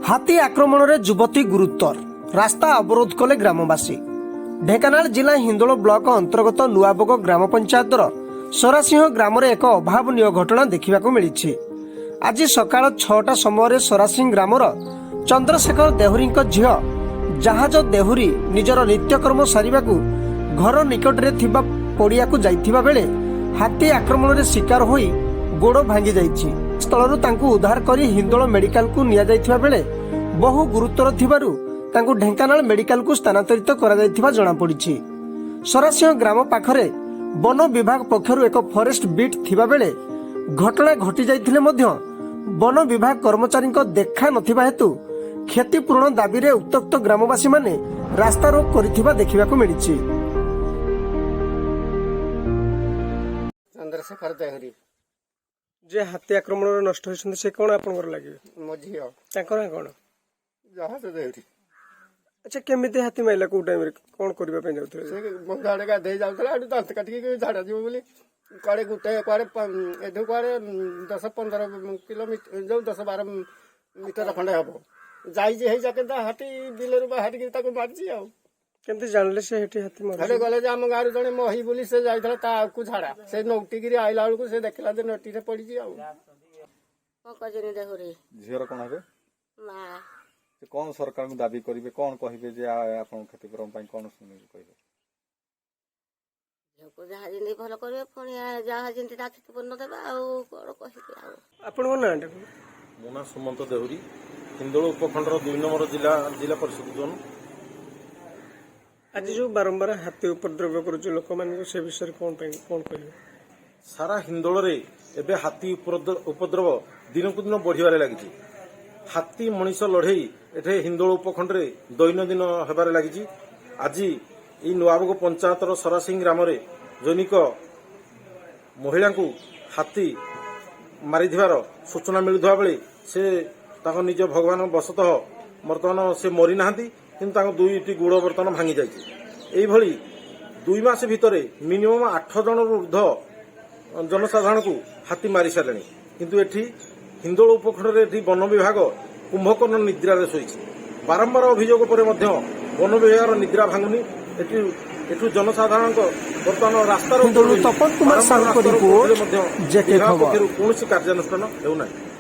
हाथी आक्रमण में युवती गुरुतर रास्ता अवरोध कले ग्रामवासी। ढेंकानाल जिला हिंदोल ब्लॉक अंतर्गत नुआबोग ग्राम पंचायतर सरासिंह ग्राम में एक अभावनीय घटना देखा मिली। आज सकाळ 6टा समय सरासिंह ग्रामर चंद्रशेखर देहुरी झील जहाज देहुरी निजर नित्यकर्म सारिबा घर निकट में पड़िया जाइथिबा बेले हाथी आक्रमण में शिकार होई गोड़ भांगी जाइछि। स्थलरू तांकु उद्धार करी हिंदोल मेडिकल को निया जाइथिबा बेले बहु गुरुतर थिबारु तांकु ढेंकानाल मेडिकल को स्थानांतरित करा जाइथिबा जणा पड़िछि। सरासिंह ग्राम पाखरे वन विभाग पक्षरु एक फॉरेस्ट बीट थिबा बेले घटना घटी जाइथिले मध्य वन विभाग कर्मचारी देखा नथिबा हेतु क्षतिपूरण दाबी रे उक्तक्त ग्रामवासी माने रास्ता रोक करिथिबा देखिबाकू मिलिछि। चंद्रशेखर देहुरी जे हाथी आक्रमण नष्ट होइछन से कोन आपनकर लागे मो झियो ताकर कोन जहाज देहुरी। अच्छा केमिति हाथी माइला को टाइम रे कोन करबा पे जाउथले से बंधाड़े का दे जाउतला अडू दांत काटी के झाड़ा जीव बोली काड़े गुटे काड़े एधु काड़े 10-15 किलोमीटर जो 10-12 मीटर खंडे हबो जाई जे हे जाके हाथी बिलरु बाहर के ताको मारजी आ केमति जानले से हेटी हाथी मार घरे गले जे हम गारू जने मही बोली से जाइथला ता को झाड़ा से नौटी गिरी आइला को से देखला जे नटी रे पड़ी जी आ को कजनी देहुरी झीर कौन हे ना से कौन सरकार को दाबी करिवे कौन कहिबे जे आपन क्षतिपूरण पई कौन सुनि कहिबे को जहा जिंदी भलो करबे पुणी जहा जिंदी ता क्षतिपूर्ण देबा आ कोन कहिबे आ आपन को ना मो ना सुमंत देहुरी हिंदोल उपखंडर 2 नंबर जिला परिषद जोन। आज जो बारंबार हाथी उपद्रव करुच लोक मान से विषय कौन कह सारा हिंदोल रे एबे हाथी उपद्रव दिनकु दिन बढ़िबारे लागिछि। हाथी मनीष लड़ई एठे हिंदोल उपखंड रे दैनंदिन हेबारे लागिछि। आज ई नुआबोग पंचायतर सरासिंह ग्राम रे जनिक महिला को हाथी मारिथिबार सूचना मिलुवा बेले से ताको निज भगवान बसतः वर्तमान से मरी नाहांती किंतु ताको दुईटी गुड़ बर्तमान भांगी जाइए। एभली 2 मास भितर मिनिमम 8 जन वृद्ध जनसाधारण को हाथी मारी सारे किंतु एठी हिंदोल उपखंड रे वन विभाग कुंभकर्ण निद्रा शोई बारंबार अभियोग पर वन विभाग निद्रा भांगुनी। एठू जनसाधारण बर्तमान रास्तार तपन कुमार साहू को रिपोर्ट, कौन कार्यानुष्ठान हेउना।